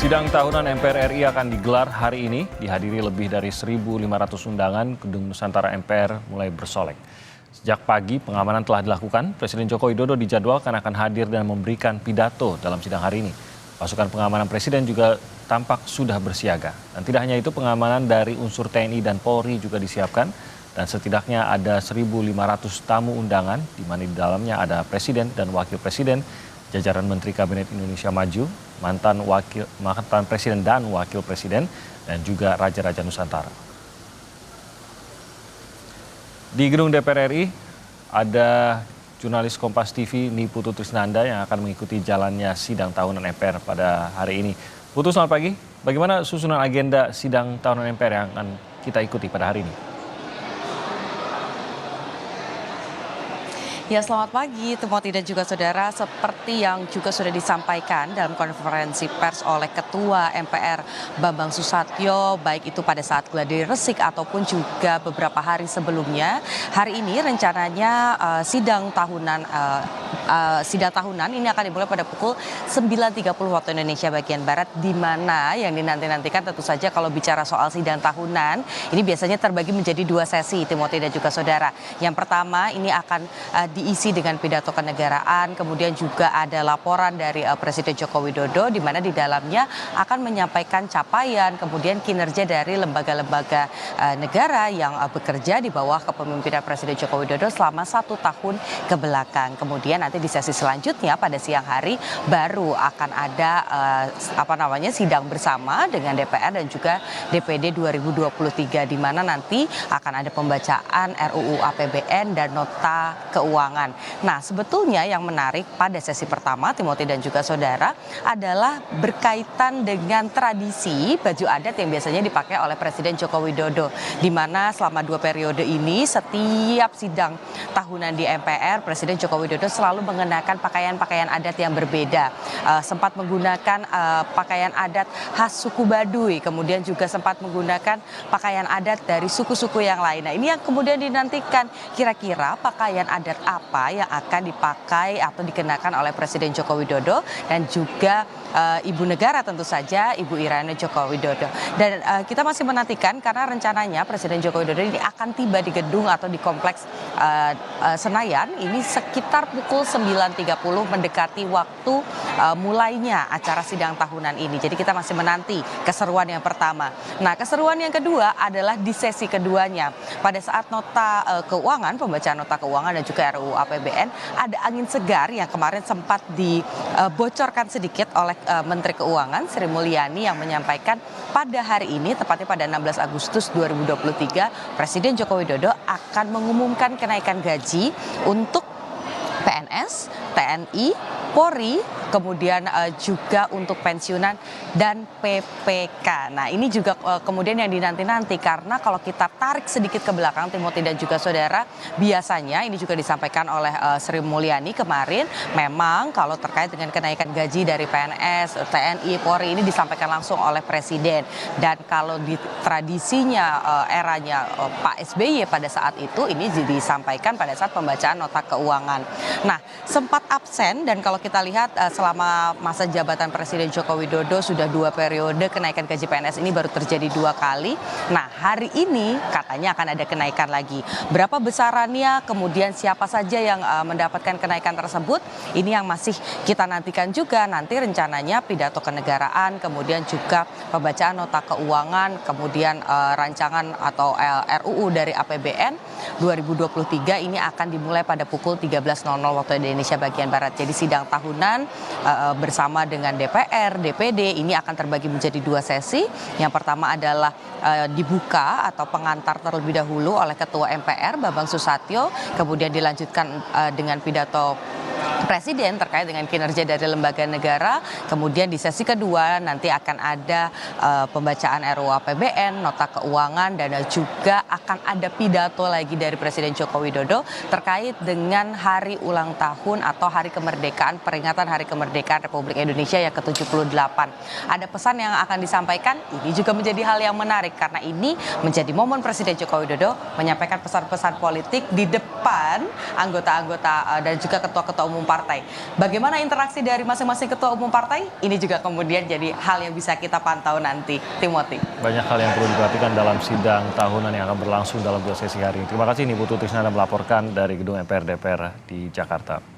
Sidang tahunan MPR RI akan digelar hari ini, dihadiri lebih dari 1.500 undangan. Gedung Nusantara MPR mulai bersolek. Sejak pagi pengamanan telah dilakukan, Presiden Joko Widodo dijadwalkan akan hadir dan memberikan pidato dalam sidang hari ini. Pasukan pengamanan Presiden juga tampak sudah bersiaga. Dan tidak hanya itu, pengamanan dari unsur TNI dan Polri juga disiapkan. Dan setidaknya ada 1.500 tamu undangan, di mana di dalamnya ada Presiden dan Wakil Presiden, jajaran Menteri Kabinet Indonesia Maju, mantan Presiden dan Wakil Presiden, dan juga Raja-Raja Nusantara. Di gedung DPR RI ada jurnalis Kompas TV Niputu Trisnanda yang akan mengikuti jalannya sidang tahunan MPR pada hari ini. Putu, selamat pagi. Bagaimana susunan agenda sidang tahunan MPR yang akan kita ikuti pada hari ini? Ya, selamat pagi, Timothy dan juga saudara. Seperti yang juga sudah disampaikan dalam konferensi pers oleh Ketua MPR Bambang Susatyo, baik itu pada saat gladi resik ataupun juga beberapa hari sebelumnya, hari ini rencananya sidang tahunan ini akan dimulai pada pukul 9.30 waktu Indonesia bagian Barat, di mana yang dinanti-nantikan tentu saja kalau bicara soal sidang tahunan, ini biasanya terbagi menjadi dua sesi, Timothy dan juga saudara. Yang pertama ini akan diisi dengan pidato kenegaraan, kemudian juga ada laporan dari Presiden Joko Widodo, di mana di dalamnya akan menyampaikan capaian, kemudian kinerja dari lembaga-lembaga negara yang bekerja di bawah kepemimpinan Presiden Joko Widodo selama 1 tahun ke belakang. Kemudian nanti di sesi selanjutnya pada siang hari baru akan ada sidang bersama dengan DPR dan juga DPD 2023, di mana nanti akan ada pembacaan RUU APBN dan nota keuangan. Nah, sebetulnya yang menarik pada sesi pertama, Timothy dan juga saudara, adalah berkaitan dengan tradisi baju adat yang biasanya dipakai oleh Presiden Joko Widodo, di mana selama 2 periode ini setiap sidang tahunan di MPR, Presiden Joko Widodo selalu mengenakan pakaian-pakaian adat yang berbeda. Sempat menggunakan pakaian adat khas suku Baduy, kemudian juga sempat menggunakan pakaian adat dari suku-suku yang lain. Nah, ini yang kemudian dinantikan, kira-kira pakaian adat apa yang akan dipakai atau dikenakan oleh Presiden Joko Widodo dan juga Ibu Negara tentu saja, Ibu Irina Joko Widodo. Dan kita masih menantikan karena rencananya Presiden Joko Widodo ini akan tiba di gedung atau di kompleks Senayan ini sekitar pukul 9.30 mendekati waktu mulainya acara sidang tahunan ini. Jadi kita masih menanti keseruan yang pertama. Nah, keseruan yang kedua adalah di sesi keduanya. Pada saat nota keuangan, pembacaan nota keuangan dan juga RUU APBN, ada angin segar yang kemarin sempat dibocorkan sedikit oleh Menteri Keuangan Sri Mulyani yang menyampaikan pada hari ini, tepatnya pada 16 Agustus 2023, Presiden Joko Widodo akan mengumumkan kenaikan gaji untuk PNS, TNI, Polri, kemudian juga untuk pensiunan dan PPK. Nah, ini juga kemudian yang dinanti-nanti, karena kalau kita tarik sedikit ke belakang, Timothy dan juga saudara, biasanya ini juga disampaikan oleh Sri Mulyani kemarin, memang kalau terkait dengan kenaikan gaji dari PNS, TNI, Polri ini disampaikan langsung oleh Presiden. Dan kalau di tradisinya eranya Pak SBY pada saat itu, ini disampaikan pada saat pembacaan nota keuangan. Nah, sempat absen, dan kalau kita lihat selama masa jabatan Presiden Joko Widodo sudah 2 periode, kenaikan gaji PNS ini baru terjadi 2 kali. Nah, hari ini katanya akan ada kenaikan lagi. Berapa besarannya, kemudian siapa saja yang mendapatkan kenaikan tersebut, ini yang masih kita nantikan juga. Nanti rencananya pidato kenegaraan, kemudian juga pembacaan nota keuangan, kemudian rancangan atau RUU dari APBN 2023 ini akan dimulai pada pukul 13.00 waktu Indonesia bagian Barat. Jadi sidang tahunan bersama dengan DPR, DPD ini akan terbagi menjadi 2 sesi. Yang pertama adalah dibuka atau pengantar terlebih dahulu oleh Ketua MPR Bambang Susatyo, kemudian dilanjutkan dengan pidato Presiden terkait dengan kinerja dari lembaga negara. Kemudian di sesi kedua nanti akan ada pembacaan RUU APBN, nota keuangan, dan juga akan ada pidato lagi dari Presiden Joko Widodo terkait dengan hari ulang tahun atau hari kemerdekaan, peringatan hari kemerdekaan Republik Indonesia yang ke-78. Ada pesan yang akan disampaikan, ini juga menjadi hal yang menarik karena ini menjadi momen Presiden Joko Widodo menyampaikan pesan-pesan politik di depan anggota-anggota dan juga ketua-ketua umum partai. Bagaimana interaksi dari masing-masing ketua umum partai? Ini juga kemudian jadi hal yang bisa kita pantau nanti. Timothy. Banyak hal yang perlu diperhatikan dalam sidang tahunan yang akan berlangsung dalam 2 sesi hari ini. Terima kasih Niputu Tisnanda melaporkan dari Gedung MPR DPR di Jakarta.